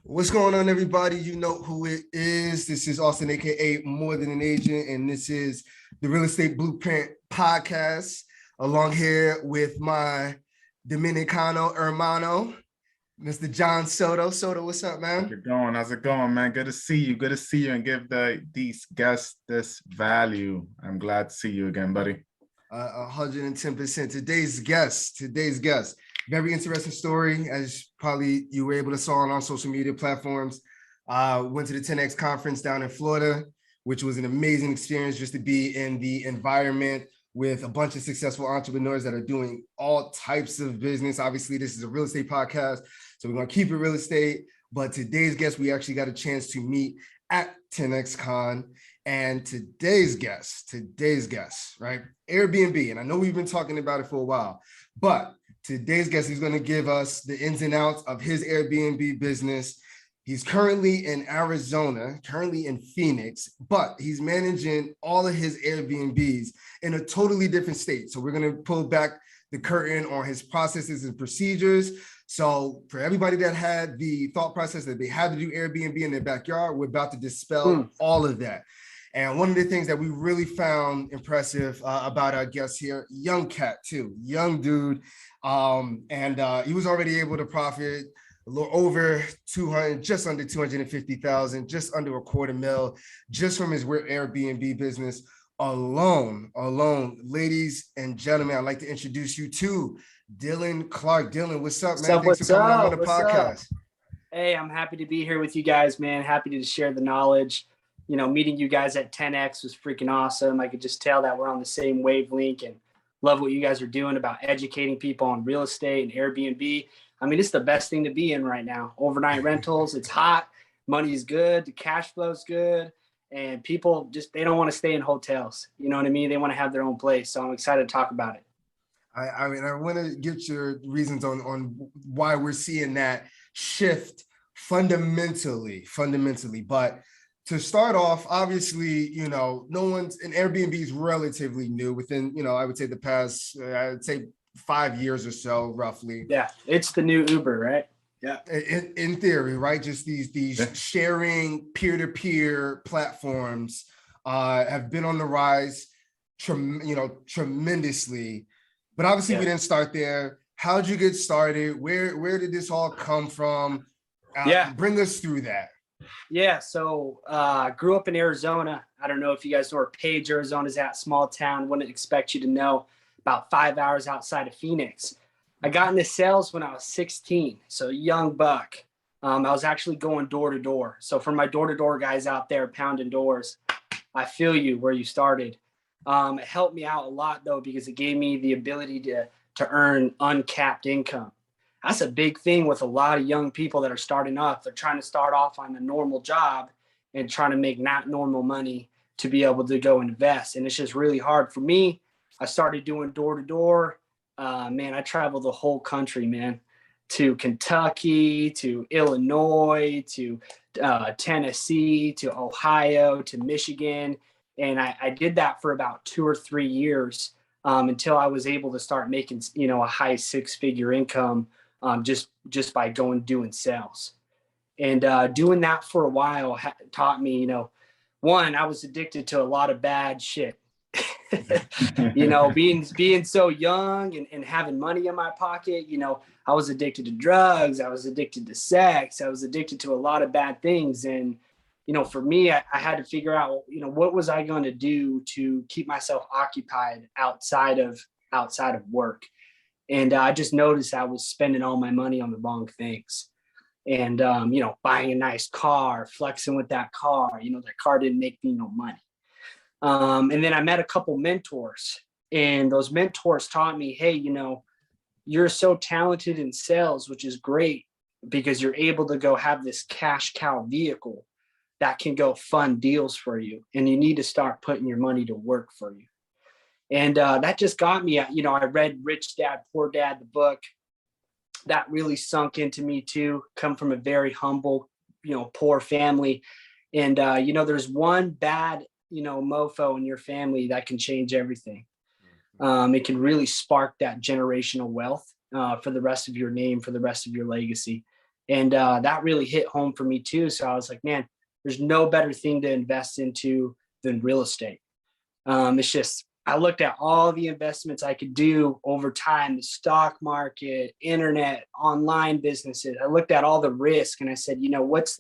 What's going on, everybody? You know who it is. This is Austin, aka More Than an Agent, and this is the Real Estate Blueprint Podcast. Along here with my Dominicano hermano, Mr. John Soto. Soto, what's up, man? How's it going? How's it going, man? Good to see you. Good to see you and give these guests this value. I'm glad to see you again, buddy. 110%. Today's guest, very interesting story, as probably you were able to saw on our social media platforms. Went to the 10X conference down in Florida, which was an amazing experience just to be in the environment with a bunch of successful entrepreneurs that are doing all types of business. Obviously, this is a real estate podcast, so we're going to keep it real estate. But today's guest, we actually got a chance to meet at 10X Con. And today's guest, right? Airbnb. And I know we've been talking about it for a while, but today's guest is going to give us the ins and outs of his Airbnb business. He's currently in Arizona, currently in Phoenix, but he's managing all of his Airbnbs in a totally different state. So we're going to pull back the curtain on his processes and procedures. So for everybody that had the thought process that they had to do Airbnb in their backyard, we're about to dispel all of that. And one of the things that we really found impressive about our guest here, young cat too, young dude. He was already able to profit a little over 200, just under 250,000, just under a $250,000, just from his Airbnb business alone. Ladies and gentlemen, I'd like to introduce you to Dylan Clark. Dylan, what's up, man? Thanks for coming on the podcast. Hey, I'm happy to be here with you guys, man. Happy to share the knowledge. You know, meeting you guys at 10X was freaking awesome. I could just tell that we're on the same wavelength and love what you guys are doing about educating people on real estate and Airbnb. I mean, it's the best thing to be in right now. Overnight rentals, it's hot, money is good, the cash flow is good, and people they don't want to stay in hotels. You know what I mean? They want to have their own place. So I'm excited to talk about it. I want to get your reasons on why we're seeing that shift fundamentally. But to start off, obviously, you know, Airbnb is relatively new within, you know, I would say the past, 5 years or so, roughly. Yeah, it's the new Uber, right? Yeah. In theory, right? Just these sharing peer-to-peer platforms have been on the rise, tremendously. But obviously, we didn't start there. How'd you get started? Where did this all come from? Bring us through that. Yeah, so grew up in Arizona. I don't know if you guys know where Page, Arizona is at, small town. Wouldn't expect you to know. About 5 hours outside of Phoenix. I got into sales when I was 16, so young buck. I was actually going door to door. So for my door-to-door guys out there pounding doors, I feel you where you started. It helped me out a lot, though, because it gave me the ability to earn uncapped income. That's a big thing with a lot of young people that are starting off. They're trying to start off on a normal job and trying to make not normal money to be able to go invest. And it's just really hard for me. I started doing door to door. Man, I traveled the whole country, man, to Kentucky, to Illinois, to Tennessee, to Ohio, to Michigan. And I did that for about 2 or 3 years until I was able to start making, a high 6-figure income just by doing sales. And doing that for a while taught me, one, I was addicted to a lot of bad shit. Being so young and having money in my pocket, I was addicted to drugs. I was addicted to sex. I was addicted to a lot of bad things. And, for me, I had to figure out, what was I going to do to keep myself occupied outside of work. And I just noticed I was spending all my money on the wrong things. And, buying a nice car, flexing with that car, that car didn't make me no money. And then I met a couple mentors, and those mentors taught me, hey, you're so talented in sales, which is great because you're able to go have this cash cow vehicle that can go fund deals for you. And you need to start putting your money to work for you. And that just got me, I read Rich Dad, Poor Dad, the book. That really sunk into me too. Come from a very humble, poor family. And, there's one bad mofo in your family that can change everything. It can really spark that generational wealth for the rest of your name, for the rest of your legacy. And that really hit home for me too. So I was like, man, there's no better thing to invest into than real estate. It's just, I looked at all the investments I could do over time, the stock market, internet, online businesses. I looked at all the risk and I said, you know, what's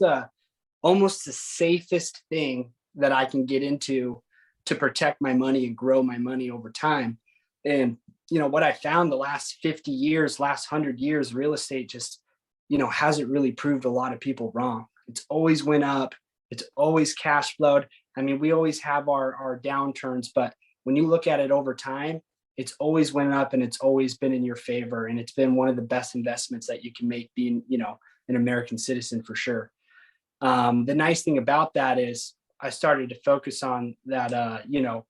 almost the safest thing that I can get into to protect my money and grow my money over time. And, you know, what I found the last 50 years, last 100 years, real estate just, you know, hasn't really proved a lot of people wrong. It's always went up. It's always cash flowed. I mean, we always have our downturns, but when you look at it over time, it's always went up and it's always been in your favor. And it's been one of the best investments that you can make being, you know, an American citizen for sure. The nice thing about that is I started to focus on that, you know,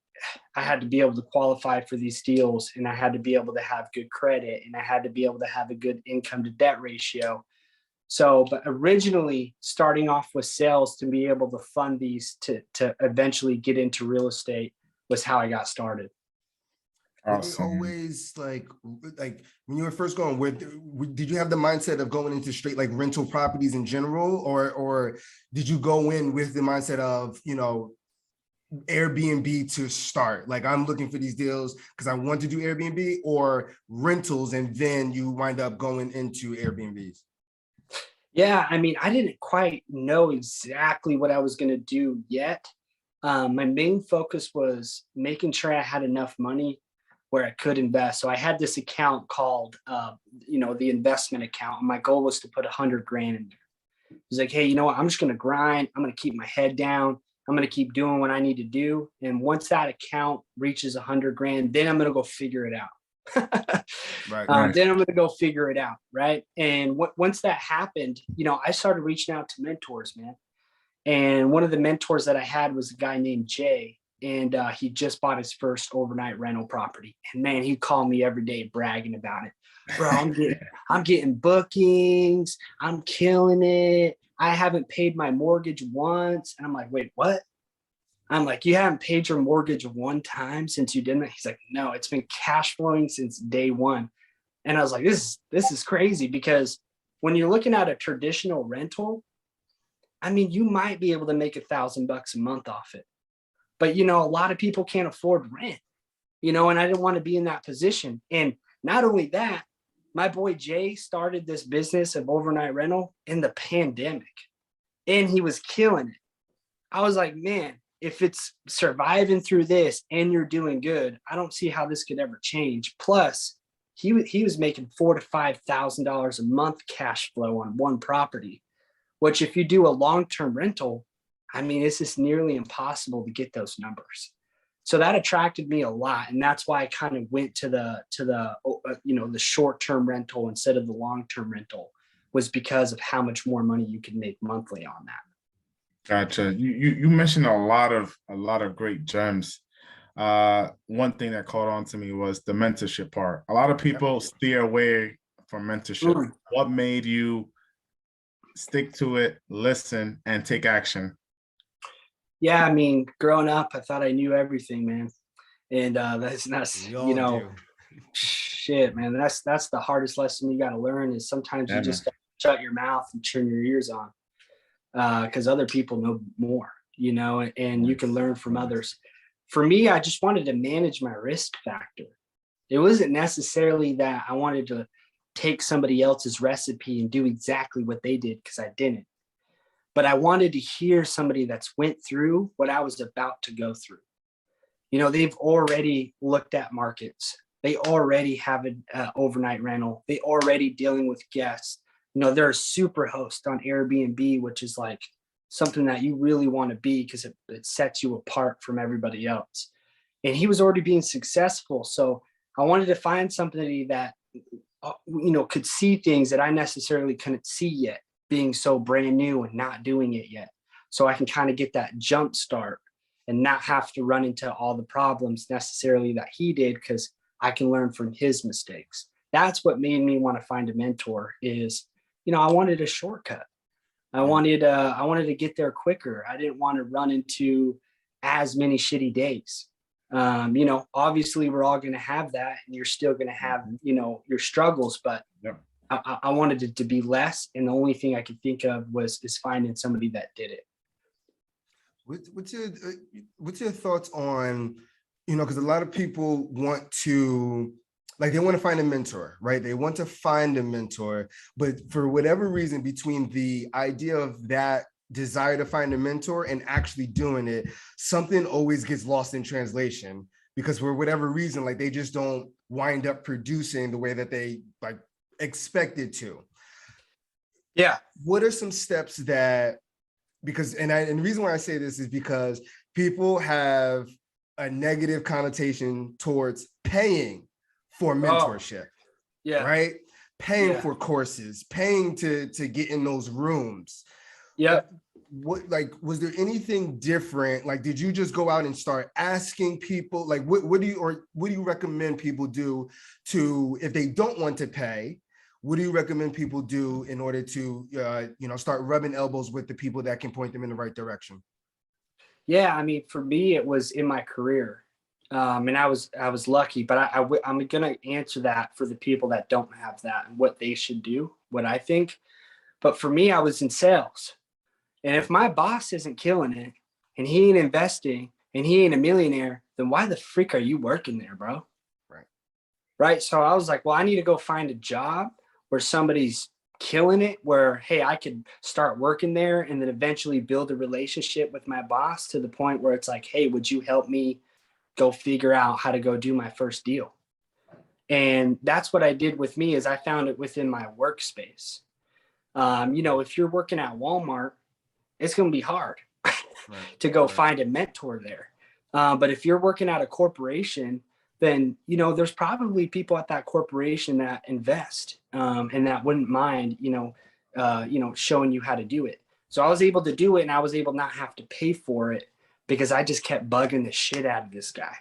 I had to be able to qualify for these deals and I had to be able to have good credit and I had to be able to have a good income to debt ratio. So, but originally starting off with sales to be able to fund these to eventually get into real estate was how I got started. Awesome. Always like when you were first going, did you have the mindset of going into straight like rental properties in general, or did you go in with the mindset of, you know, Airbnb to start? Like, I'm looking for these deals because I want to do Airbnb, or rentals, and then you wind up going into Airbnbs? Yeah, I mean, I didn't quite know exactly what I was going to do yet. My main focus was making sure I had enough money where I could invest. So I had this account called, you know, the investment account. And my goal was to put 100 grand in there. It was like, hey, you know what? I'm just going to grind. I'm going to keep my head down. I'm going to keep doing what I need to do. And once that account reaches 100 grand, then I'm going to go figure it out. Right. Then I'm going to go figure it out. Right. And once that happened, you know, I started reaching out to mentors, man. And one of the mentors that I had was a guy named Jay. And he just bought his first overnight rental property. And man, he'd call me every day bragging about it. Bro, I'm getting bookings. I'm killing it. I haven't paid my mortgage once. And I'm like, wait, what? I'm like, you haven't paid your mortgage one time since you didn't? He's like, no, it's been cash flowing since day one. And I was like, this is crazy, because when you're looking at a traditional rental, I mean, you might be able to make $1,000 a month off it. But, you know, a lot of people can't afford rent, you know, and I didn't want to be in that position. And not only that, my boy Jay started this business of overnight rental in the pandemic, and he was killing it. I was like, man, if it's surviving through this and you're doing good, I don't see how this could ever change. Plus, he was making $4,000 to $5,000 a month cash flow on one property, which if you do a long-term rental, I mean, it's just nearly impossible to get those numbers. So that attracted me a lot. And that's why I kind of went to the you know, the short-term rental instead of the long-term rental, was because of how much more money you could make monthly on that. Gotcha. You mentioned a lot of great gems. One thing that caught on to me was the mentorship part. A lot of people steer away from mentorship. What made you stick to it, listen, and take action? Yeah, I mean, growing up, I thought I knew everything, man. And that's you know, shit, man. That's the hardest lesson you got to learn, is sometimes you just shut your mouth and turn your ears on, because other people know more, you know, and you can learn from others. For me, I just wanted to manage my risk factor. It wasn't necessarily that I wanted to take somebody else's recipe and do exactly what they did, because I didn't. But I wanted to hear somebody that's went through what I was about to go through. You know, they've already looked at markets. They already have an overnight rental. They already dealing with guests. You know, they're a super host on Airbnb, which is like something that you really want to be, because it sets you apart from everybody else. And he was already being successful. So I wanted to find somebody that, you know, could see things that I necessarily couldn't see yet, being so brand new and not doing it yet. So I can kind of get that jump start and not have to run into all the problems necessarily that he did, because I can learn from his mistakes. That's what made me want to find a mentor. Is, you know, I wanted a shortcut. I wanted to get there quicker. I didn't want to run into as many shitty days. You know, obviously we're all going to have that, and you're still going to have, you know, your struggles, but I wanted it to be less, and the only thing I could think of is finding somebody that did it. What's your thoughts on, because a lot of people want to, like, they want to find a mentor, right? They want to find a mentor, but for whatever reason, between the idea of that desire to find a mentor and actually doing it, something always gets lost in translation, because for whatever reason, like, they just don't wind up producing the way that they like expected to. Yeah. What are some steps that, because, and the reason why I say this is because people have a negative connotation towards paying for mentorship, Yeah. right? Paying for courses, paying to get in those rooms. Yeah. What, like, was there anything different? Like, did you just go out and start asking people? Like, what do you recommend people do to, if they don't want to pay? What do you recommend people do in order to, start rubbing elbows with the people that can point them in the right direction? Yeah, I mean, for me, it was in my career, and I was lucky. But I'm gonna answer that for the people that don't have that and what they should do, what I think. But for me, I was in sales, and if my boss isn't killing it, and he ain't investing, and he ain't a millionaire, then why the freak are you working there, bro? Right. So I was like, well, I need to go find a job where somebody's killing it, where, hey, I could start working there and then eventually build a relationship with my boss to the point where it's like, hey, would you help me go figure out how to go do my first deal? And that's what I did with me, is I found it within my workspace. If you're working at Walmart, it's going to be hard to go find a mentor there. But if you're working at a corporation, then, there's probably people at that corporation that invest and that wouldn't mind, showing you how to do it. So I was able to do it, and I was able not have to pay for it because I just kept bugging the shit out of this guy.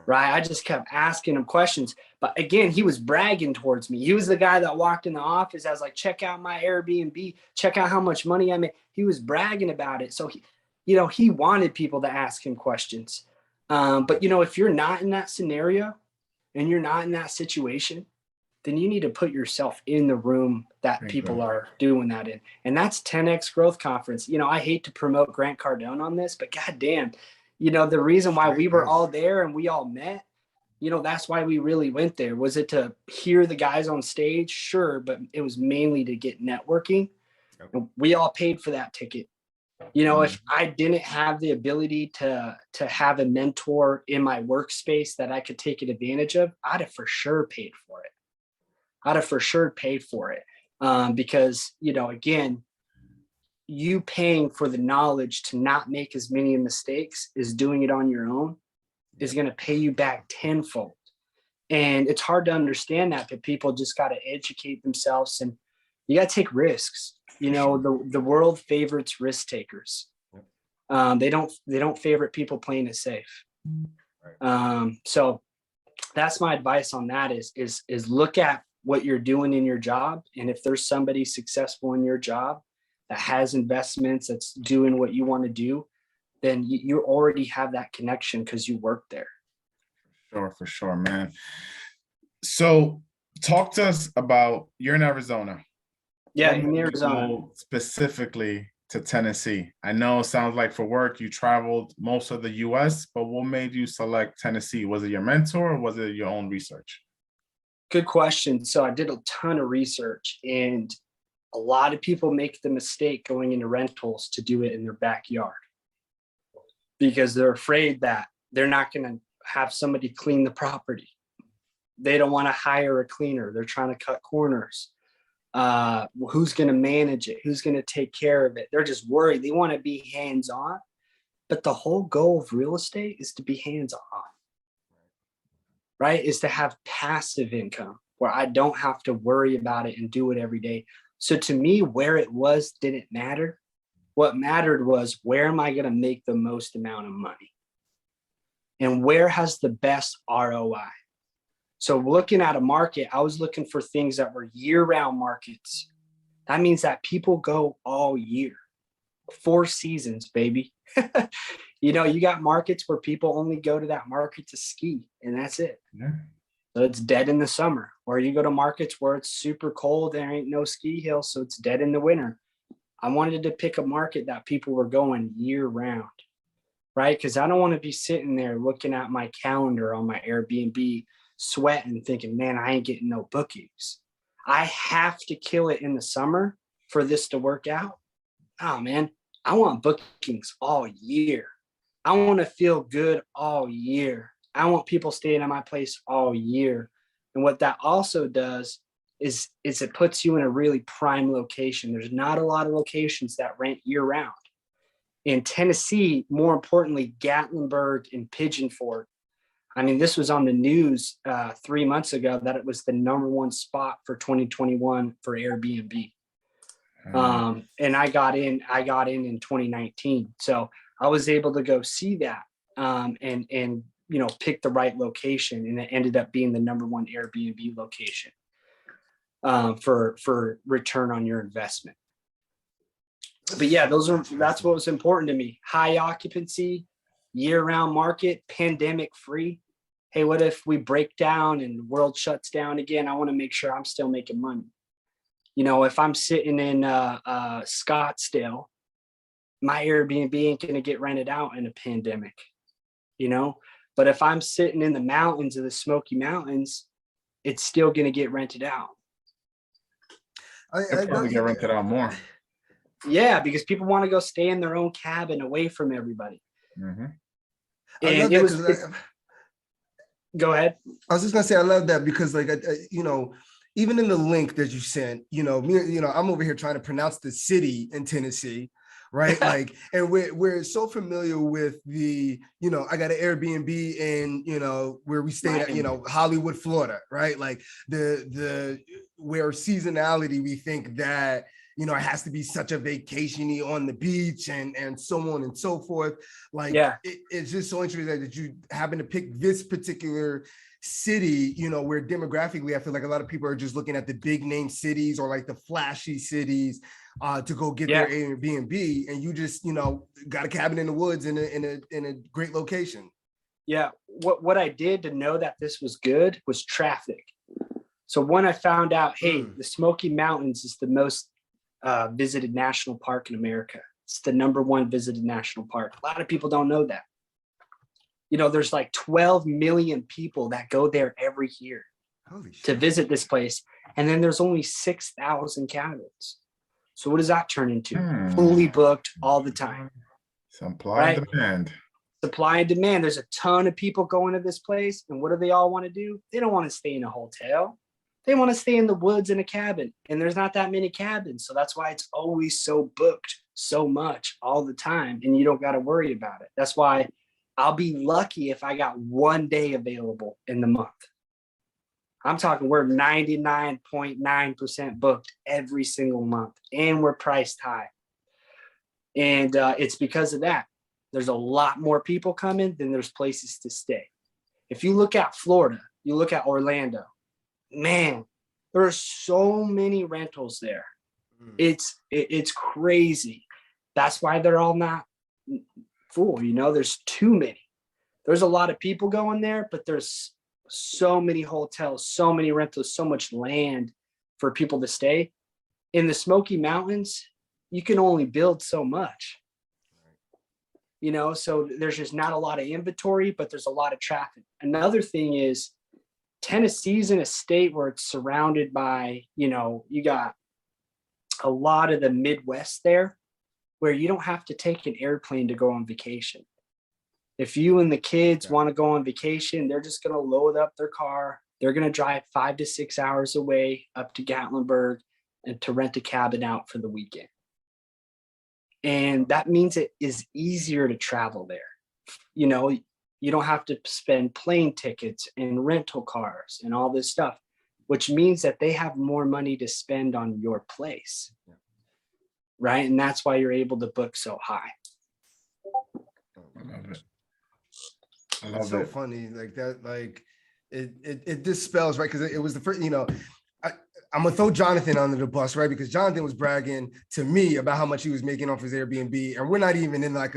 Right. I just kept asking him questions. But again, he was bragging towards me. He was the guy that walked in the office. I was like, check out my Air Bnb, check out how much money I made. He was bragging about it. So he wanted people to ask him questions. But if you're not in that scenario and you're not in that situation, then you need to put yourself in the room that people are doing that in. And that's 10X Growth Conference. I hate to promote Grant Cardone on this, but goddamn, the reason why we were all there and we all met, that's why we really went there. Was it to hear the guys on stage? Sure. But it was mainly to get networking. And we all paid for that ticket. If I didn't have the ability to have a mentor in my workspace that I could take advantage of, I'd have for sure paid for it. Because, again, you paying for the knowledge to not make as many mistakes as doing it on your own is going to pay you back tenfold. And it's hard to understand that, but people just got to educate themselves, and you got to take risks. The world favorites risk takers. They don't favorite people playing it safe. So that's my advice on that is look at what you're doing in your job. And if there's somebody successful in your job that has investments, that's doing what you want to do, then you already have that connection because you work there. For sure, man. So talk to us about, you're in Arizona. Yeah, in Arizona. Specifically to Tennessee. I know it sounds like for work you traveled most of the US, but what made you select Tennessee? Was it your mentor or was it your own research? Good question. So I did a ton of research, and a lot of people make the mistake going into rentals to do it in their backyard because they're afraid that they're not going to have somebody clean the property. They don't want to hire a cleaner. They're trying to cut corners. Who's going to manage it? Who's going to take care of it? They're just worried. They want to be hands-on. But the whole goal of real estate is to be hands-on, right? Is to have passive income where I don't have to worry about it and do it every day. So to me, where it was didn't matter. What mattered was, where am I going to make the most amount of money? And where has the best ROI? So looking at a market, I was looking for things that were year-round markets. That means that people go all year, 4 seasons, baby. You got markets where people only go to that market to ski, and that's it. Yeah. So it's dead in the summer. Or you go to markets where it's super cold, there ain't no ski hill, so it's dead in the winter. I wanted to pick a market that people were going year round, right? Because I don't want to be sitting there looking at my calendar on my Airbnb, sweating, thinking, man, I ain't getting no bookings. I have to kill it in the summer for this to work out. Oh man, I want bookings all year. I want to feel good all year. I want people staying at my place all year. And what that also does is it puts you in a really prime location. There's not a lot of locations that rent year round. In Tennessee, more importantly, Gatlinburg and Pigeon Forge. I mean, this was on the news 3 months ago that it was the #1 spot for 2021 for Airbnb. And I got in in 2019. So I was able to go see that and pick the right location. And it ended up being the #1 Airbnb location for return on your investment. But yeah, that's what was important to me. High occupancy, year-round market, pandemic free. Hey, what if we break down and the world shuts down again? I want to make sure I'm still making money. If I'm sitting in Scottsdale, my Airbnb ain't going to get rented out in a pandemic, But if I'm sitting in the mountains of the Smoky Mountains, it's still going to get rented out. It'll probably get rented out more. Yeah, because people want to go stay in their own cabin away from everybody. Mm-hmm. And go ahead. I was just gonna say I love that because, like, even in the link that you sent, I'm over here trying to pronounce the city in Tennessee, right? Like, and we're so familiar with the, I got an Airbnb in, where we stay at, Hollywood, Florida, right? Like the where seasonality, we think that, it has to be such a vacation-y on the beach and so on and so forth. Like, yeah. It's just so interesting that you happen to pick this particular city, where demographically, I feel like a lot of people are just looking at the big name cities or like the flashy cities to go get their Airbnb, and you just, got a cabin in the woods in a great location. Yeah. What I did to know that this was good was traffic. So when I found out, hey, the Smoky Mountains is the most visited national park in America. It's the #1 visited national park. A lot of people don't know that. There's like 12 million people that go there every year to visit this place. And then there's only 6,000 cabins. So what does that turn into? Fully booked all the time. Supply and demand. Supply and demand. There's a ton of people going to this place. And what do they all want to do? They don't want to stay in a hotel. They want to stay in the woods in a cabin, and there's not that many cabins. So that's why it's always so booked so much all the time, and you don't got to worry about it. That's why I'll be lucky if I got 1 day available in the month. I'm talking we're 99.9% booked every single month, and we're priced high. And it's because of that. There's a lot more people coming than there's places to stay. If you look at Florida, you look at Orlando, man, there are so many rentals there. It's crazy. That's why they're all not full. There's too many. There's a lot of people going there, but there's so many hotels, so many rentals, so much land for people to stay. In the Smoky Mountains, you can only build so much. So there's just not a lot of inventory, but there's a lot of traffic. Another thing is, Tennessee's in a state where it's surrounded by, you got a lot of the Midwest there, where you don't have to take an airplane to go on vacation. If you and the kids want to go on vacation, they're just going to load up their car. They're going to drive 5 to 6 hours away up to Gatlinburg and to rent a cabin out for the weekend. And that means it is easier to travel there. You don't have to spend plane tickets and rental cars and all this stuff, which means that they have more money to spend on your place. Right. And that's why you're able to book so high. I love it. It's so funny like that. Like it dispels, right? Because it was the first, I'm gonna throw Jonathan under the bus, right? Because Jonathan was bragging to me about how much he was making off his Airbnb, and we're not even in like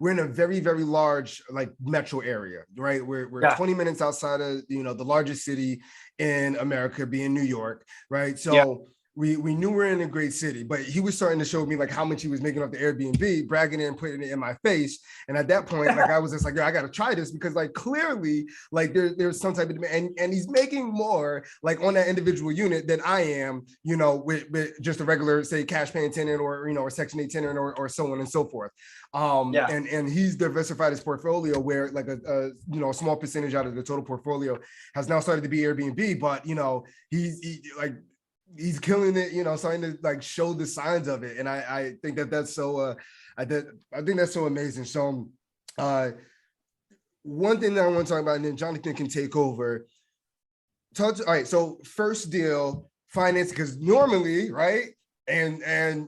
we're in a very, very large like metro area, right? We're 20 minutes outside of the largest city in America, being New York, right? So we knew we're in a great city, but he was starting to show me like how much he was making off the Airbnb, bragging it and putting it in my face. And at that point, like I was just like, I gotta try this because like clearly, like there's some type of demand, and he's making more like on that individual unit than I am, with just a regular, say, cash paying tenant or or Section 8 tenant or so on and so forth. And he's diversified his portfolio where like a small percentage out of the total portfolio has now started to be Airbnb, but he's killing it, starting to like show the signs of it. And I think that's so I think that's so amazing. So one thing that I want to talk about, and then Jonathan can take over. All right, so first deal, finance, because normally, right, and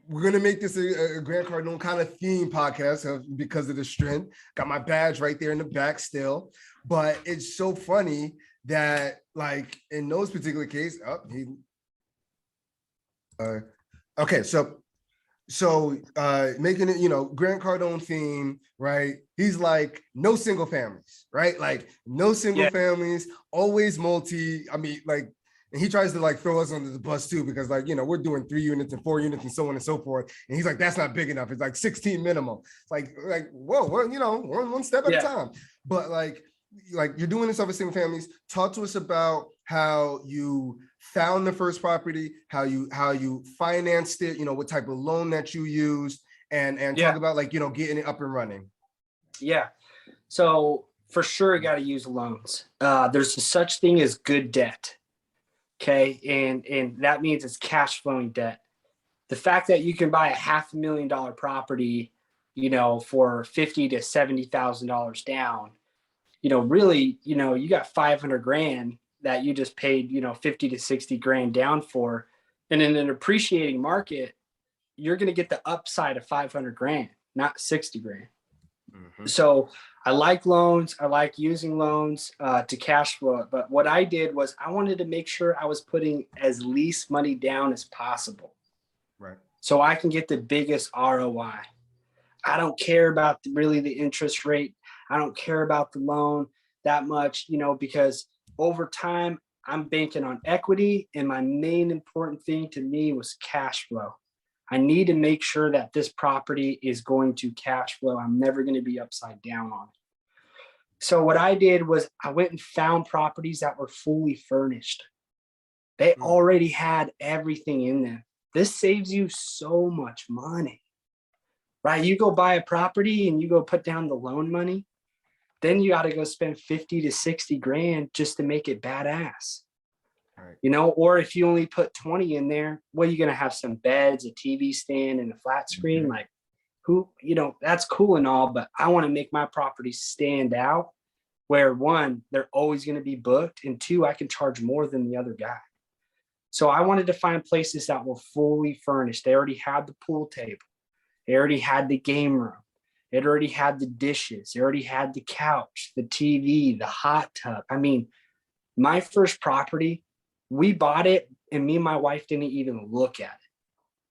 we're gonna make this a Grant Cardone kind of theme podcast because of the strength. Got my badge right there in the back still, but it's so funny that like in those particular case, okay, so making it, Grant Cardone theme, right? He's like no single families, right? Like no single families, always multi. I mean, like, and he tries to like throw us under the bus too, because like, we're doing 3 units and 4 units and so on and so forth. And he's like, that's not big enough. It's like 16 minimum. It's like, whoa, we're, one step at a time. But like you're doing this over single families. Talk to us about how you found the first property, how you financed it, what type of loan that you used, and talk about like, getting it up and running. Yeah. So for sure, you got to use loans. There's such thing as good debt. Okay. And that means it's cash flowing debt. The fact that you can buy a $500,000 property, for $50,000 to $70,000 down, really, you got 500 grand that you just paid, 50 to 60 grand down for. And in an appreciating market, you're going to get the upside of 500 grand, not 60 grand. Mm-hmm. So I like loans. I like using loans to cash flow it. But what I did was I wanted to make sure I was putting as least money down as possible. Right. So I can get the biggest ROI. I don't care about really the interest rate. I don't care about the loan that much, because over time I'm banking on equity. And my main important thing to me was cash flow. I need to make sure that this property is going to cash flow. I'm never going to be upside down on it. So what I did was I went and found properties that were fully furnished. They already had everything in them. This saves you so much money, right? You go buy a property and you go put down the loan money. Then you got to go spend 50 to 60 grand just to make it badass. Right. Or if you only put 20 in there, well, you're going to have some beds, a TV stand, and a flat screen. Like that's cool and all, but I want to make my property stand out where 1, they're always going to be booked, and 2, I can charge more than the other guy. So I wanted to find places that were fully furnished. They already had the pool table. They already had the game room. It already had the dishes. It already had the couch, the TV, the hot tub. I mean, my first property, we bought it and me and my wife didn't even look at it.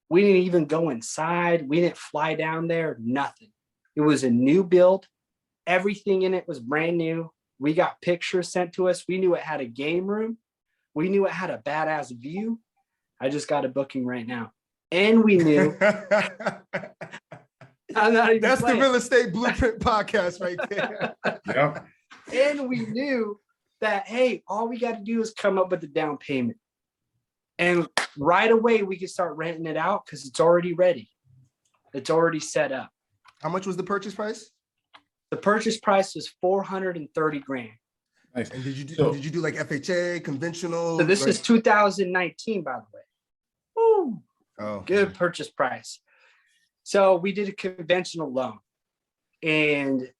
We didn't even go inside. We didn't fly down there, nothing. It was a new build. Everything in it was brand new. We got pictures sent to us. We knew it had a game room. We knew it had a badass view. I just got a booking right now. And we knew. I'm not even That's playing. The Real Estate Blueprint podcast right there. Yep. And we knew that, hey, all we got to do is come up with the down payment. And right away, we could start renting it out because it's already ready. It's already set up. How much was the purchase price? The purchase price was 430 grand. Nice. And did you do like FHA, conventional? So this is 2019, by the way. Woo. Oh, good purchase price. So we did a conventional loan, and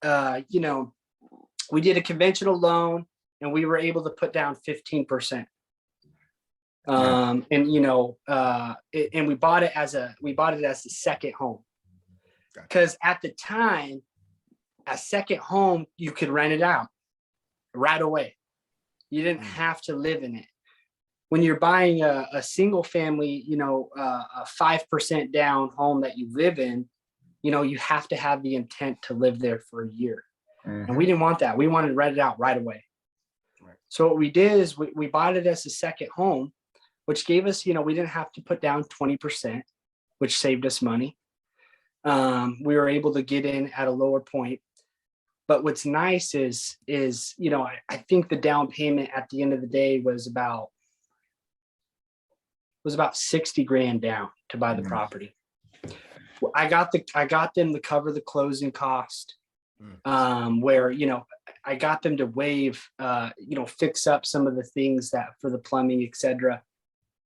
we did a conventional loan, and we were able to put down 15%. And we bought it as the second home, because at the time, a second home you could rent it out right away. You didn't have to live in it. when you're buying a single family, a 5% down home that you live in, you have to have the intent to live there for a year. And we didn't want that. We wanted to rent it out right away. Right. So what we did is we bought it as a second home, which gave us, we didn't have to put down 20%, which saved us money. We were able to get in at a lower point. But what's nice is I think the down payment at the end of the day was about 60 grand down to buy the property. I got them to cover the closing cost, where, I got them to waive, fix up some of the things that for the plumbing, etc.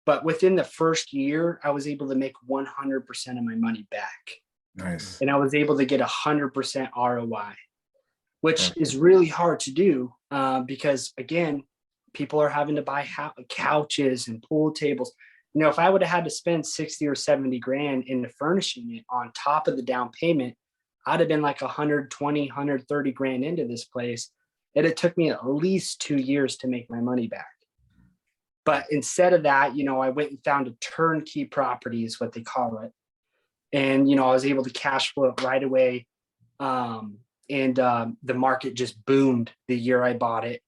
But within the first year, I was able to make 100% of my money back. Nice. And I was able to get 100% ROI, which is really hard to do because, again, people are having to buy couches and pool tables. If I would have had to spend 60 or 70 grand into furnishing it on top of the down payment, I'd have been like 120, 130 grand into this place. And it took me at least 2 years to make my money back. But instead of that, I went and found a turnkey property is what they call it. And, I was able to cash flow it right away. And the market just boomed the year I bought it.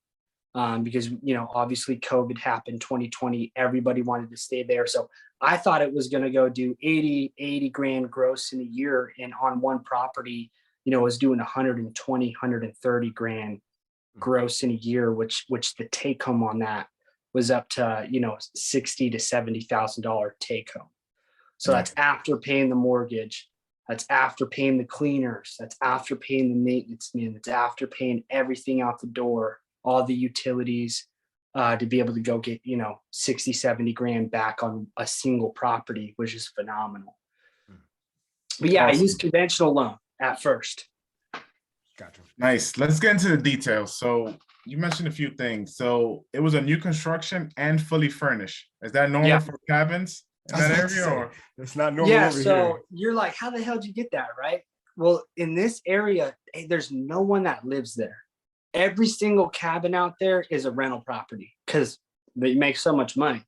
Because, obviously COVID happened 2020, everybody wanted to stay there. So I thought it was going to go do 80 grand gross in a year. And on one property, was doing 120, 130 grand gross in a year, which the take home on that was up to, $60,000 to $70,000 take home. So that's after paying the mortgage. That's after paying the cleaners. That's after paying the maintenance man. It's after paying everything out the door, all the utilities, to be able to go get, 60, 70 grand back on a single property, which is phenomenal. But yeah, awesome. I used conventional loan at first. Gotcha. Nice. Let's get into the details. So you mentioned a few things. So it was a new construction and fully furnished. Is that normal for cabins in that area? Or it's not normal. Yeah. Over So here. You're like, how the hell did you get that? Right. Well, in this area, there's no one that lives there. Every single cabin out there is a rental property because they make so much money.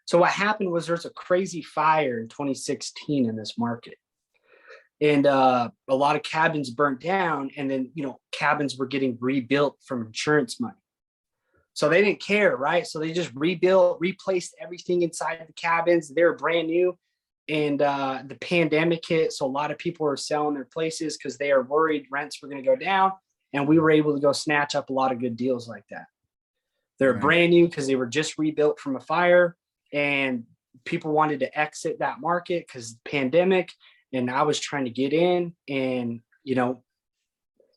So what happened was there's a crazy fire in 2016 in this market. And a lot of cabins burnt down, and then, cabins were getting rebuilt from insurance money. So they didn't care, right? So they just replaced everything inside the cabins. They're brand new. And the pandemic hit. So a lot of people are selling their places because they are worried rents were going to go down. And we were able to go snatch up a lot of good deals like that. They're brand new because they were just rebuilt from a fire, and people wanted to exit that market because pandemic. And I was trying to get in, and,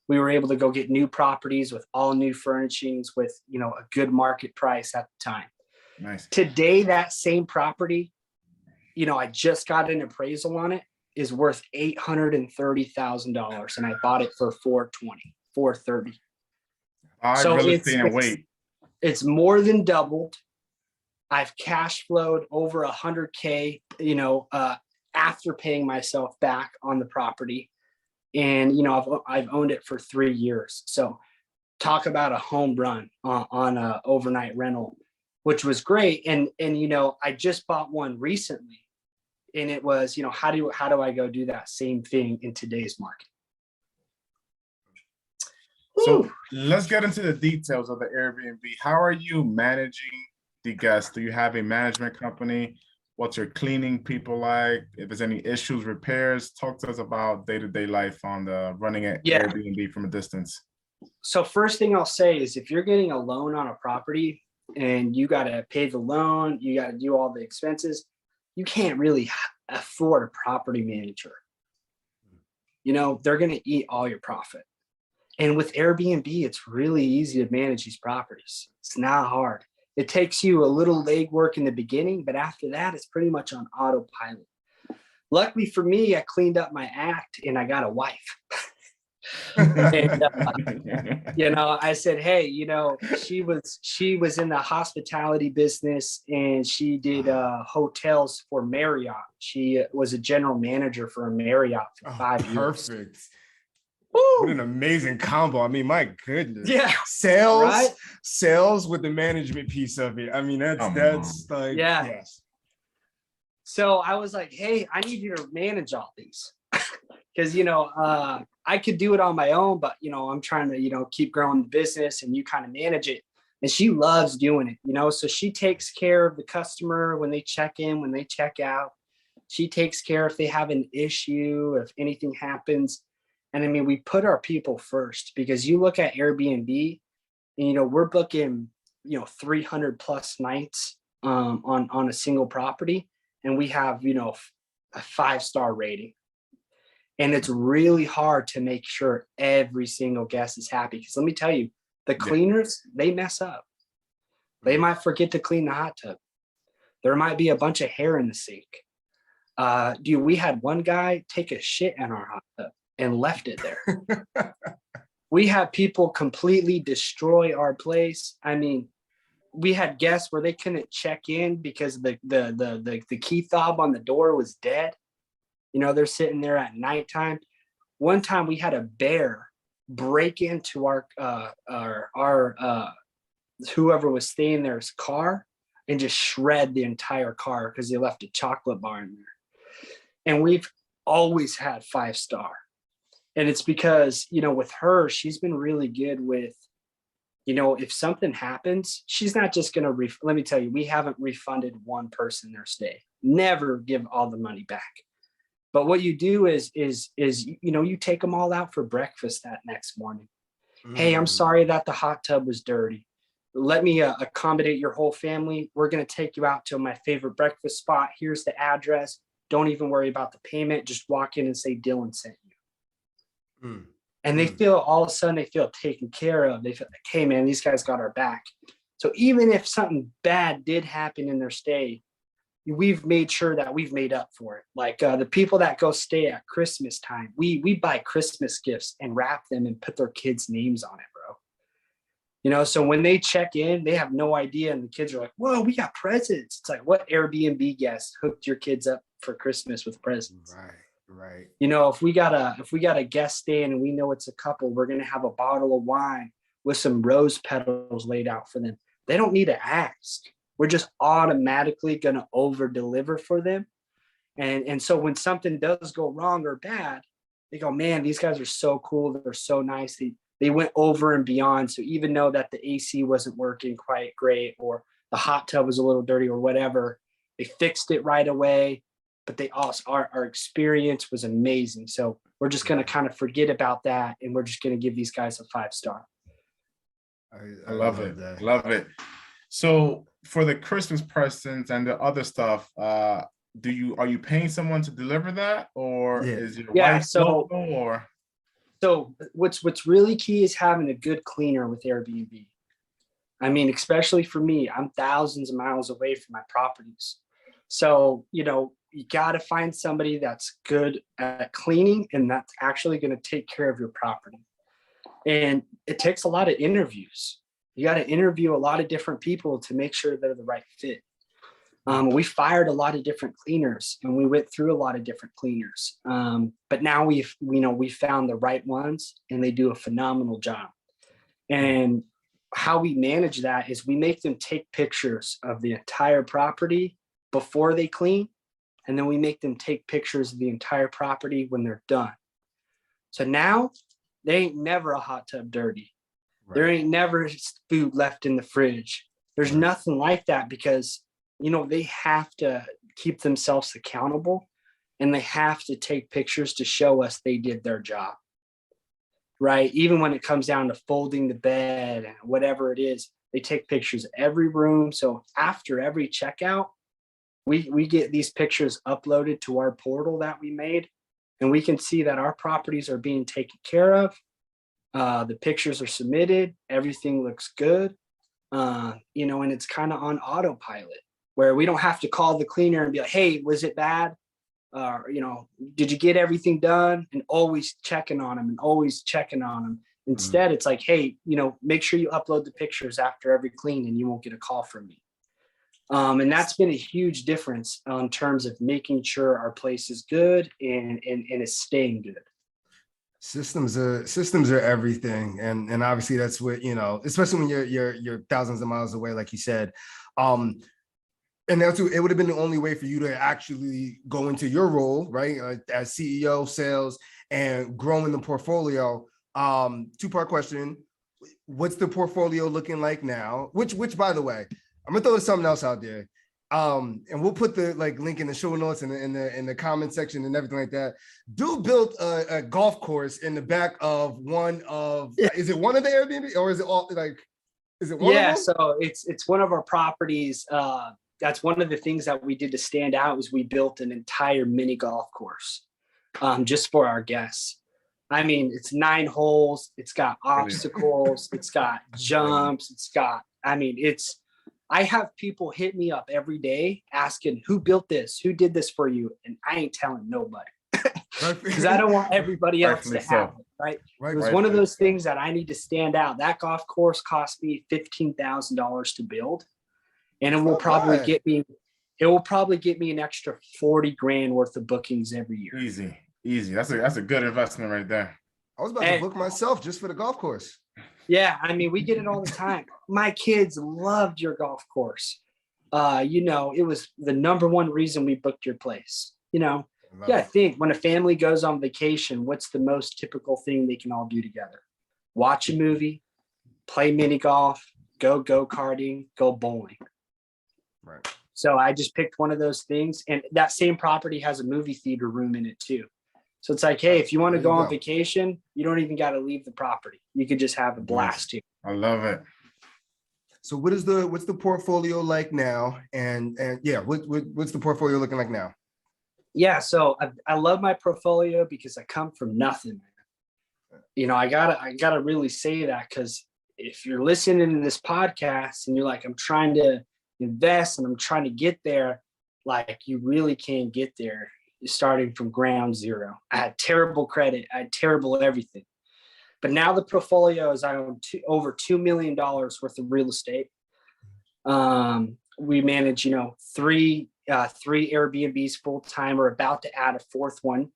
we were able to go get new properties with all new furnishings with, a good market price at the time. Nice. Today, that same property, I just got an appraisal on it, is worth $830,000. And I bought it for $430. So it's more than doubled. I've cash flowed over 100K, after paying myself back on the property. And, I've owned it for 3 years. So talk about a home run on a overnight rental, which was great. And, I just bought one recently, and it was, how do I go do that same thing in today's market? So let's get into the details of the Airbnb. How are you managing the guests? Do you have a management company? What's your cleaning people like? If there's any issues, repairs, talk to us about day-to-day life on the running at Airbnb from a distance. So first thing I'll say is if you're getting a loan on a property and you got to pay the loan, you got to do all the expenses, you can't really afford a property manager. They're going to eat all your profit. And with Airbnb, it's really easy to manage these properties. It's not hard. It takes you a little legwork in the beginning, but after that, it's pretty much on autopilot. Luckily for me, I cleaned up my act and I got a wife. And, I said, hey, she was in the hospitality business, and she did hotels for Marriott. She was a general manager for a Marriott for 5 years. Perfect. What an amazing combo. I mean, my goodness. Yeah. Sales, Right? sales with the management piece of it. I mean, that's like, Yeah. yes. So I was like, hey, I need you to manage all these. Because, I could do it on my own, but, I'm trying to, keep growing the business and you kind of manage it. And she loves doing it, so she takes care of the customer when they check in, when they check out. She takes care if they have an issue, if anything happens. And I mean, we put our people first, because you look at Airbnb and, we're booking, 300 plus nights on a single property. And we have, a 5-star rating. And it's really hard to make sure every single guest is happy. Because let me tell you, the cleaners, they mess up. They might forget to clean the hot tub. There might be a bunch of hair in the sink. We had one guy take a shit in our hot tub and left it there. We had people completely destroy our place. I mean, we had guests where they couldn't check in because the key fob on the door was dead. They're sitting there at nighttime. One time we had a bear break into our whoever was staying there's car and just shred the entire car because they left a chocolate bar in there. And we've always had 5-star. And it's because, with her, she's been really good with, if something happens, she's not just going to, let me tell you, we haven't refunded one person their stay. Never give all the money back. But what you do is you take them all out for breakfast that next morning. Hey, I'm sorry that the hot tub was dirty. Let me accommodate your whole family. We're going to take you out to my favorite breakfast spot. Here's the address. Don't even worry about the payment. Just walk in and say Dylan sent you. And they feel, all of a sudden, they feel taken care of. They feel like, hey, man, these guys got our back. So even if something bad did happen in their stay, we've made sure that we've made up for it. Like the people that go stay at Christmas time, we buy Christmas gifts and wrap them and put their kids' names on it, bro. So when they check in, they have no idea. And the kids are like, whoa, we got presents. It's like, what Airbnb guest hooked your kids up for Christmas with presents? Right. If we got a guest staying and we know it's a couple, we're going to have a bottle of wine with some rose petals laid out for them. They don't need to ask. We're just automatically going to over deliver for them. And so when something does go wrong or bad, they go, man, these guys are so cool. They're so nice. They went over and beyond. So even though that the AC wasn't working quite great, or the hot tub was a little dirty or whatever, they fixed it right away. But they also, our experience was amazing. So we're just going to kind of forget about that. And we're just going to give these guys a 5-star. I love it. Love it. So for the Christmas presents and the other stuff, are you paying someone to deliver that, or is your wife local, or? So what's really key is having a good cleaner with Airbnb. I mean, especially for me, I'm thousands of miles away from my properties. So, you got to find somebody that's good at cleaning and that's actually going to take care of your property. And it takes a lot of interviews. You got to interview a lot of different people to make sure they're the right fit. We fired a lot of different cleaners and we went through a lot of different cleaners. But now we found the right ones and they do a phenomenal job. And how we manage that is we make them take pictures of the entire property before they clean. And then we make them take pictures of the entire property when they're done. So now there ain't never a hot tub dirty. Right. There ain't never food left in the fridge. There's nothing like that because, they have to keep themselves accountable and they have to take pictures to show us they did their job. Right. Even when it comes down to folding the bed and whatever it is, they take pictures of every room. So after every checkout, we get these pictures uploaded to our portal that we made, and we can see that our properties are being taken care of. The pictures are submitted. Everything looks good. And it's kind of on autopilot where we don't have to call the cleaner and be like, hey, was it bad? Did you get everything done? And always checking on them. Instead, it's like, hey, make sure you upload the pictures after every clean and you won't get a call from me. And that's been a huge difference in terms of making sure our place is good and is staying good. Systems are everything, and obviously that's what, especially when you're thousands of miles away, like you said. And that's it would have been the only way for you to actually go into your role, right, as CEO, sales, and growing the portfolio. Two-part question: what's the portfolio looking like now? Which, by the way, I'm gonna throw something else out there. And we'll put the link in the show notes and in the comment section and everything like that. Dude built a golf course in the back of one of, is it one of the Airbnb, or is it all is it one of them? So it's one of our properties. That's one of the things that we did to stand out was we built an entire mini golf course just for our guests. I mean, it's 9 holes. It's got obstacles. It's got jumps. I have people hit me up every day asking who built this, who did this for you, and I ain't telling nobody because I don't want everybody else to have it. Right? It was one of those things that I need to stand out. That golf course cost me $15,000 to build, and it will probably get me an extra 40 grand worth of bookings every year. Easy. That's a good investment right there. I was about to book myself just for the golf course. Yeah, I mean, we get it all the time. My kids loved your golf course. It was the number one reason we booked your place. I think when a family goes on vacation, what's the most typical thing they can all do together? Watch a movie, play mini golf, go karting, go bowling. Right. So I just picked one of those things, and that same property has a movie theater room in it too. So it's like, hey, if you want to go on vacation, you don't even got to leave the property. You could just have a blast too. I love it. So what's the portfolio like now? And yeah, what's the portfolio looking like now? Yeah, so I love my portfolio because I come from nothing. I gotta really say that, because if you're listening to this podcast and you're like, I'm trying to invest and I'm trying to get there, like, you really can't get there starting from ground zero. I had terrible credit. I had terrible everything. But now the portfolio is I own over $2 million worth of real estate. We manage, 3 Airbnbs full time. We're about to add a 4th one.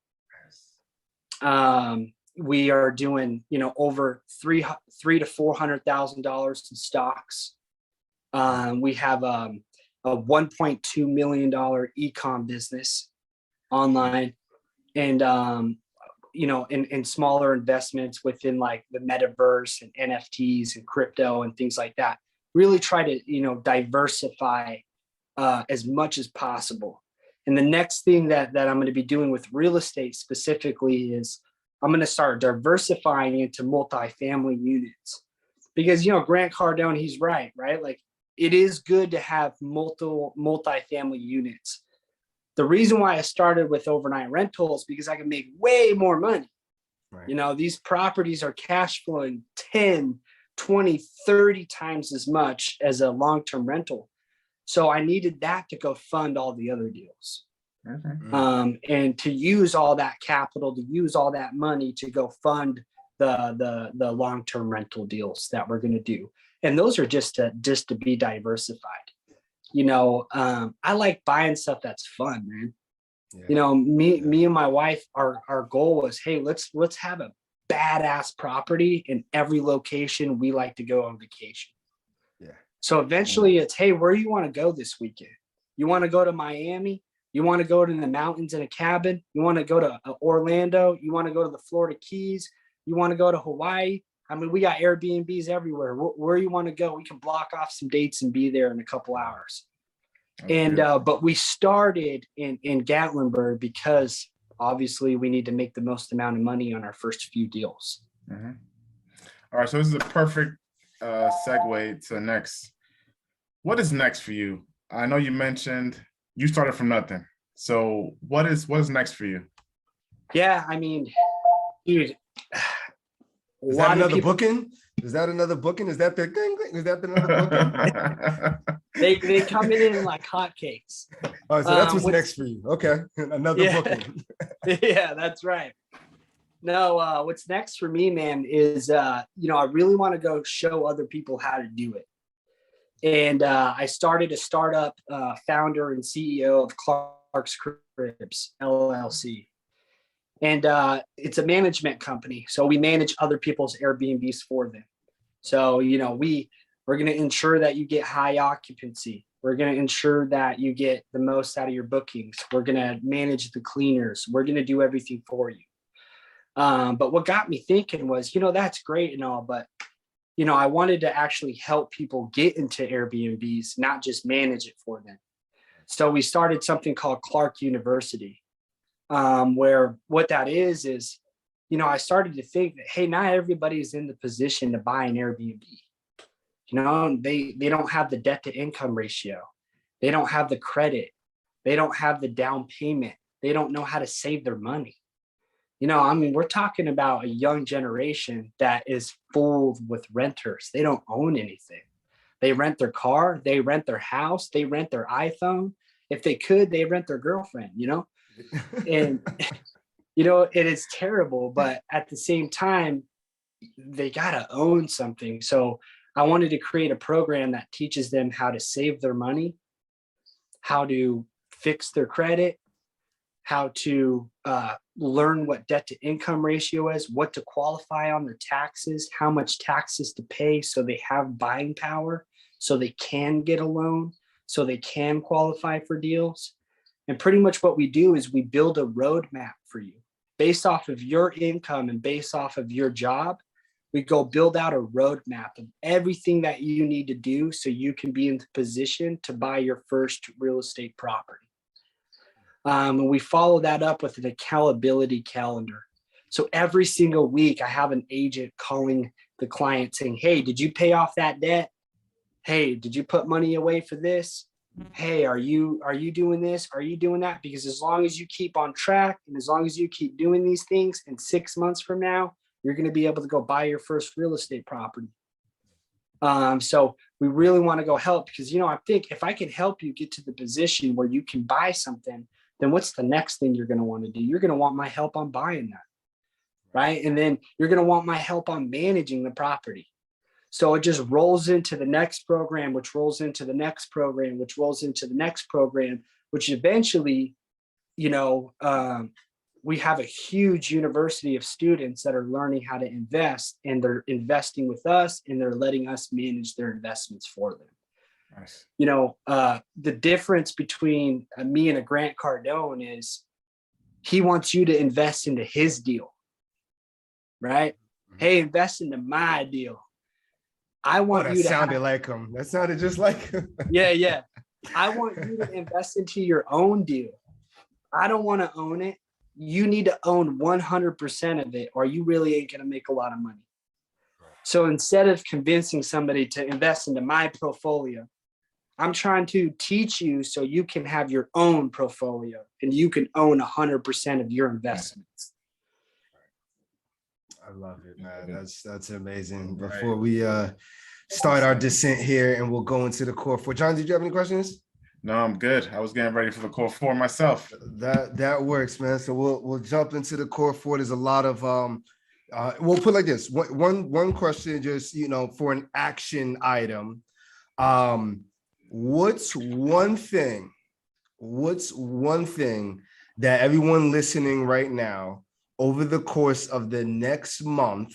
We are doing, over $300,000 to $400,000 in stocks. We have a $1.2 million e-com business online, and in smaller investments within like the metaverse and NFTs and crypto and things like that. Really try to diversify as much as possible. And the next thing that I'm going to be doing with real estate specifically is I'm going to start diversifying into multifamily units, because Grant Cardone, he's right? Like, it is good to have multiple multifamily units. The reason why I started with overnight rentals because I can make way more money. Right. These properties are cash flowing 10, 20, 30 times as much as a long-term rental. So I needed that to go fund all the other deals. And to use all that capital, to use all that money to go fund the long-term rental deals that we're going to do. And those are just to be diversified. I like buying stuff that's fun, man. Yeah. Me and my wife, our goal was, hey, let's have a badass property in every location we like to go on vacation. Yeah. So eventually it's, hey, where do you want to go this weekend? You want to go to Miami? You want to go to the mountains in a cabin? You want to go to Orlando? You want to go to the Florida Keys? You want to go to Hawaii? I mean, we got Airbnbs everywhere. Where you want to go, we can block off some dates and be there in a couple hours. And but we started in Gatlinburg because obviously we need to make the most amount of money on our first few deals. Mm-hmm. All right, so this is a perfect segue to next. What is next for you? I know you mentioned you started from nothing. So what is next for you? Yeah, I mean, dude. Is that another booking? Is that another booking? Is that the thing? Is that another booking? They come in like hotcakes. Oh, so that's what's next for you. Okay, another booking. Yeah, that's right. No, what's next for me, man, is I really want to go show other people how to do it. And I started a startup, founder and CEO of Clark's Cribs LLC. And it's a management company. So we manage other people's Airbnbs for them. So, you know, we're going to ensure that you get high occupancy. We're going to ensure that you get the most out of your bookings. We're going to manage the cleaners. We're going to do everything for you. But what got me thinking was, you know, that's great and all, but, you know, I wanted to actually help people get into Airbnbs, not just manage it for them. So we started something called Clark University, where what that is, you know, I started to think that, hey, not everybody is in the position to buy an Airbnb. You know, they don't have the debt to income ratio. They don't have the credit. They don't have the down payment. They don't know how to save their money. You know, I mean, we're talking about a young generation that is full with renters. They don't own anything. They rent their car. They rent their house. They rent their iPhone. If they could, they rent their girlfriend, you know, and, you know, it is terrible. But at the same time, they got to own something. So I wanted to create a program that teaches them how to save their money, how to fix their credit, how to learn what debt to income ratio is, what to qualify on their taxes, how much taxes to pay so they have buying power, so they can get a loan, so they can qualify for deals. And pretty much what we do is we build a roadmap for you based off of your income and based off of your job. We go build out a roadmap of everything that you need to do so you can be in the position to buy your first real estate property. And we follow that up with an accountability calendar. So every single week I have an agent calling the client saying, hey, did you pay off that debt? Hey, did you put money away for this? Hey, are you doing this? Are you doing that? Because as long as you keep on track and as long as you keep doing these things, in 6 months from now, you're going to be able to go buy your first real estate property. So we really want to go help because, you know, I think if I can help you get to the position where you can buy something, then what's the next thing you're going to want to do? You're going to want my help on buying that, right? And then you're going to want my help on managing the property. So it just rolls into the next program, which rolls into the next program, which rolls into the next program, which eventually, you know, we have a huge university of students that are learning how to invest, and they're investing with us and they're letting us manage their investments for them. Nice. You know, the difference between me and a Grant Cardone is he wants you to invest into his deal, right? Mm-hmm. Hey, invest into my deal. I want you to sounded like him. That sounded just like him. Yeah. I want you to invest into your own deal. I don't want to own it. You need to own 100% of it, or you really ain't going to make a lot of money. So instead of convincing somebody to invest into my portfolio, I'm trying to teach you so you can have your own portfolio and you can own 100% of your investments. I love it, man. That's amazing. Before we start our descent here and we'll go into the core four. John, did you have any questions? No, I'm good. I was getting ready for the core four myself. That works, man. So we'll jump into the core four. There's a lot of we'll put it like this. One question, just, you know, for an action item. What's one thing that everyone listening right now over the course of the next month,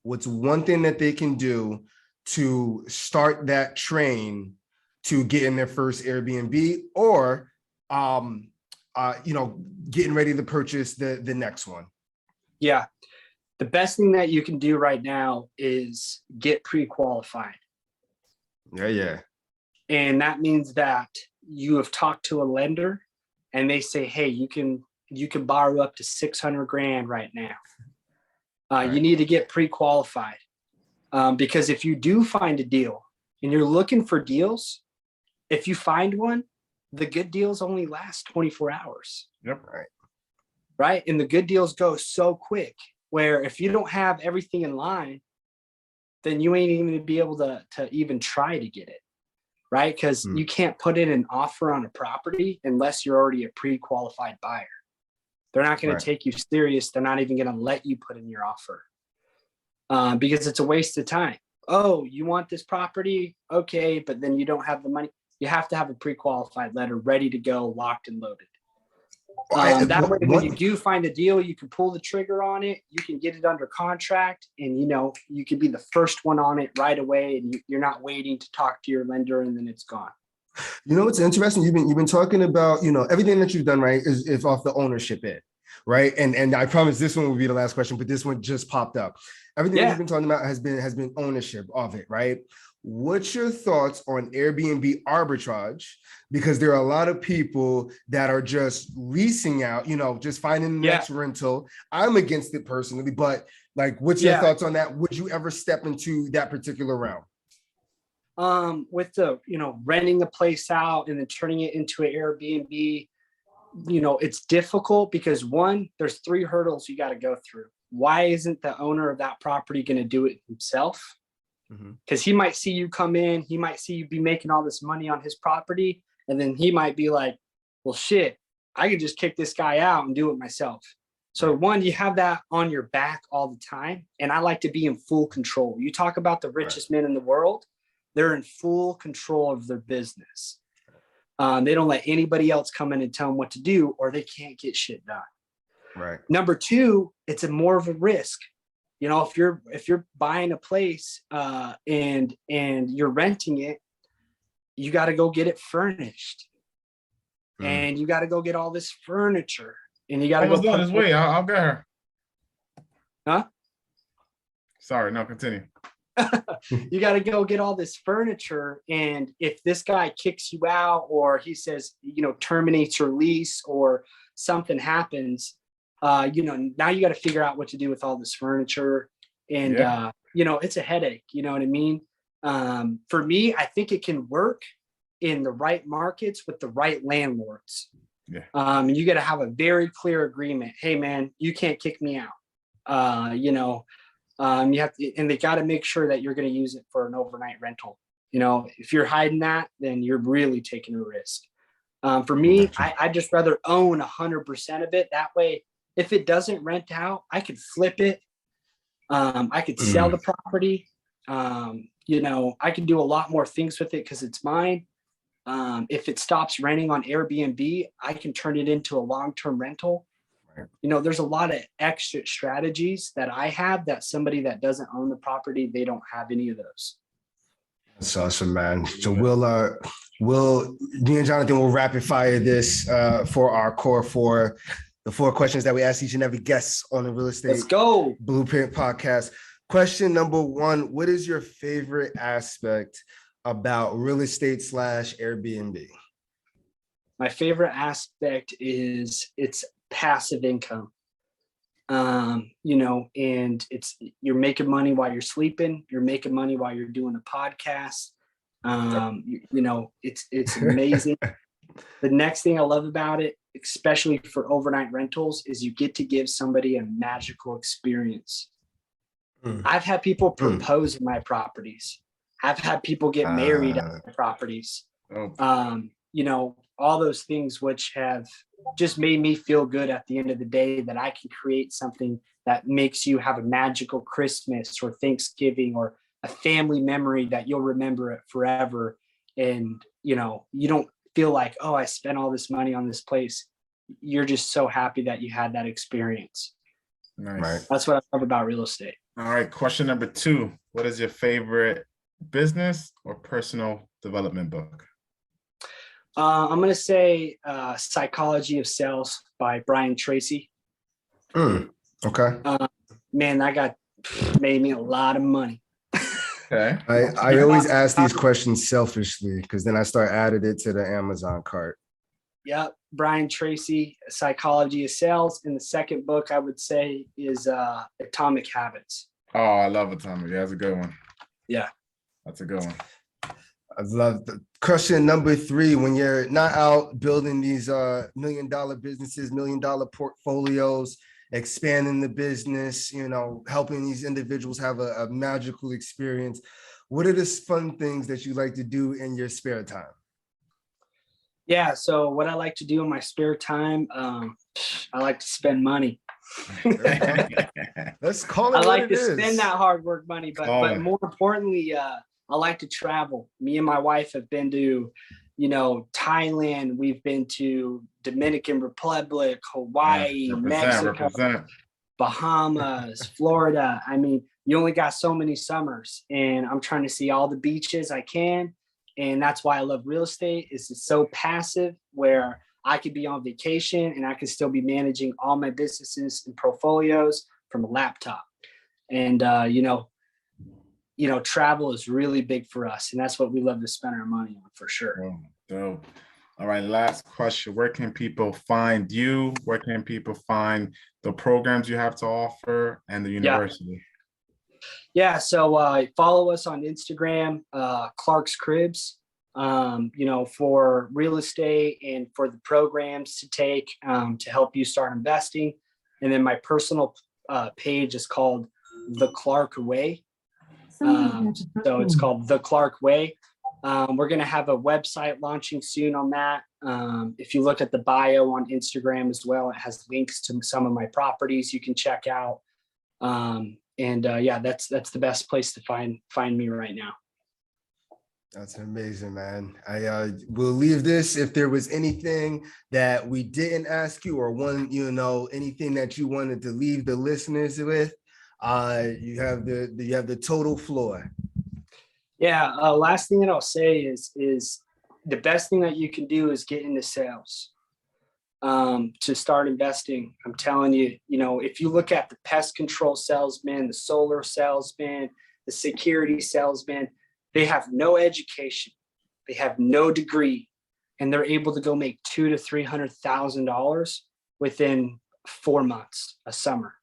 what's one thing that they can do to start that train to get in their first Airbnb, or you know, getting ready to purchase the next one? Yeah. The best thing that you can do right now is get pre-qualified. Yeah. And that means that you have talked to a lender and they say, hey, you can borrow up to 600 grand right now. Right. You need to get pre-qualified because if you do find a deal and you're looking for deals, if you find one, the good deals only last 24 hours. Yep. Right. And the good deals go so quick, where if you don't have everything in line, then you ain't even gonna be able to even try to get it. Right. Because you can't put in an offer on a property unless you're already a pre-qualified buyer. They're not going to take you serious. They're not even going to let you put in your offer because it's a waste of time. Oh, you want this property? Okay. But then you don't have the money. You have to have a pre-qualified letter ready to go, locked and loaded. That way, when you do find a deal, you can pull the trigger on it. You can get it under contract, and you can be the first one on it right away, and you're not waiting to talk to your lender, and then it's gone. What's interesting? You've been talking about everything that you've done, right? Is off the ownership end, right? And I promise this one will be the last question, but this one just popped up. Everything that you've been talking about has been ownership of it, right? What's your thoughts on Airbnb arbitrage? Because there are a lot of people that are just leasing out, just finding the next rental. I'm against it personally, but like, what's your thoughts on that? Would you ever step into that particular realm? With the, renting the place out and then turning it into an Airbnb, it's difficult because one, there's 3 hurdles you got to go through. Why isn't the owner of that property going to do it himself? Because he might see you come in, he might see you be making all this money on his property, and then he might be like, well, shit, I could just kick this guy out and do it myself. So one, you have that on your back all the time. And I like to be in full control. You talk about the richest men in the world, they're in full control of their business. They don't let anybody else come in and tell them what to do, or they can't get shit done. Right. Number 2, it's more of a risk. If you're buying a place and you're renting it, you got to go get it furnished, and you got to go get all this furniture, and you got to go. On his way. I'll get her. Huh? Sorry, no, continue. You got to go get all this furniture, and if this guy kicks you out, or he says, terminates your lease, or something happens, now you got to figure out what to do with all this furniture, and it's a headache. You know what I mean? For me, I think it can work in the right markets with the right landlords. Yeah. And you got to have a very clear agreement. Hey, man, you can't kick me out. You have to, and they got to make sure that you're going to use it for an overnight rental. If you're hiding that, then you're really taking a risk. For me, I'd just rather own 100% of it. That way, if it doesn't rent out, I could flip it. I could sell the property. I can do a lot more things with it because it's mine. If it stops renting on Airbnb, I can turn it into a long-term rental. Right. There's a lot of extra strategies that I have that somebody that doesn't own the property, they don't have any of those. That's awesome, man. So me and Jonathan will rapid fire this for our core 4. The 4 questions that we ask each and every guest on the Real Estate Let's go. Blueprint podcast. Question number 1, what is your favorite aspect about real estate / Airbnb? My favorite aspect is it's passive income. And you're making money while you're sleeping. You're making money while you're doing a podcast. It's amazing. The next thing I love about it, especially for overnight rentals, is you get to give somebody a magical experience. I've had people propose in my properties. I've had people get married at my properties. All those things which have just made me feel good at the end of the day, that I can create something that makes you have a magical Christmas or Thanksgiving or a family memory that you'll remember it forever. And, you don't feel like, oh, I spent all this money on this place. You're just so happy that you had that experience. Nice. Right. That's what I love about real estate. All right. Question number 2. What is your favorite business or personal development book? I'm going to say Psychology of Sales by Brian Tracy. Okay. Man, that made me a lot of money. Okay. I always ask these questions selfishly because then I start adding it to the Amazon cart. Yep. Brian Tracy, Psychology of Sales. And the second book I would say is Atomic Habits. Oh, I love Atomic. Yeah, that's a good one. Yeah. That's a good one. I love the question number 3. When you're not out building these $1 million businesses, $1 million portfolios, expanding the business, helping these individuals have a magical experience, what are the fun things that you like to do in your spare time? Yeah. So what I like to do in my spare time, I like to spend money. Let's call it. I like to spend that hard work money, but more importantly, I like to travel. Me and my wife have been to Thailand. We've been to Dominican Republic, Hawaii, Mexico, Represent. Bahamas, Florida. I mean, you only got so many summers, and I'm trying to see all the beaches I can. And that's why I love real estate. It's so passive, where I could be on vacation and I could still be managing all my businesses and portfolios from a laptop. And travel is really big for us, and that's what we love to spend our money on, for sure. Oh, dope. All right, last question. Where can people find you? Where can people find the programs you have to offer and the university? Yeah, so follow us on Instagram, Clark's Cribs, for real estate and for the programs to take to help you start investing. And then my personal page is called The Clark Way. So it's called The Clark Way. We're going to have a website launching soon on that. If you look at the bio on Instagram as well, it has links to some of my properties you can check out. That's the best place to find me right now. That's amazing, man. I will leave this. If there was anything that we didn't ask you, or anything that you wanted to leave the listeners with, you have the total floor. Yeah. Last thing that I'll say is the best thing that you can do is get into sales to start investing. I'm telling you, if you look at the pest control salesman, the solar salesman, the security salesman, they have no education, they have no degree, and they're able to go make $200,000 to $300,000 within 4 months, a summer.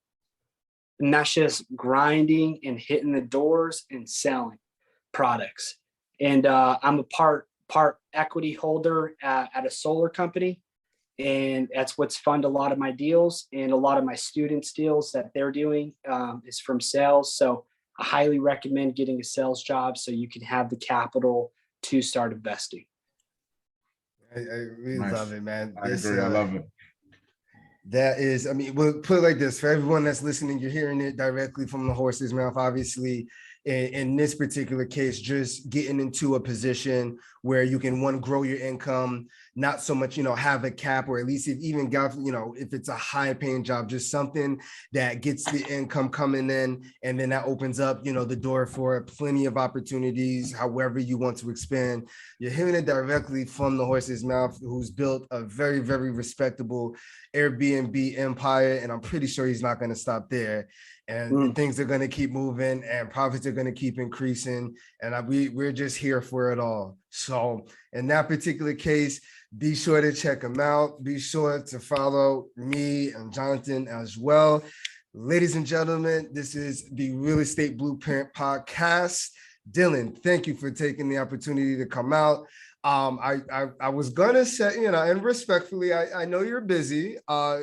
And that's just grinding and hitting the doors and selling products. And I'm a part equity holder at a solar company, and that's what's funded a lot of my deals, and a lot of my students' deals that they're doing is from sales. So I highly recommend getting a sales job so you can have the capital to start investing. I really love it, man. I agree. I love it. That is, we'll put it like this. For everyone that's listening, you're hearing it directly from the horse's mouth. Obviously, in this particular case, just getting into a position where you can, one, grow your income, not so much, have a cap, or at least if even got, if it's a high paying job, just something that gets the income coming in. And then that opens up, the door for plenty of opportunities, however you want to expand. You're hearing it directly from the horse's mouth, who's built a very, very respectable Airbnb empire. And I'm pretty sure he's not going to stop there. And things are going to keep moving, and profits are going to keep increasing. And we're just here for it all. So in that particular case, be sure to check them out. Be sure to follow me and Jonathan as well. Ladies and gentlemen, this is the Real Estate Blueprint Podcast. Dylan, thank you for taking the opportunity to come out. I was gonna say, and respectfully, I know you're busy,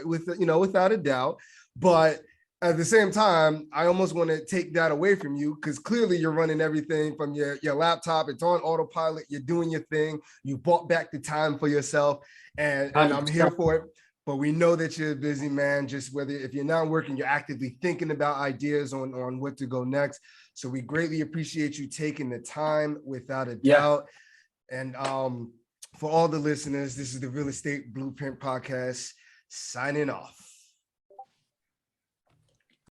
without a doubt, but at the same time, I almost want to take that away from you, because clearly you're running everything from your laptop. It's on autopilot. You're doing your thing. You bought back the time for yourself, and I'm here for it. But we know that you're a busy man. Just if you're not working, you're actively thinking about ideas on what to go next. So we greatly appreciate you taking the time, without a doubt. And for all the listeners, this is the Real Estate Blueprint Podcast, signing off.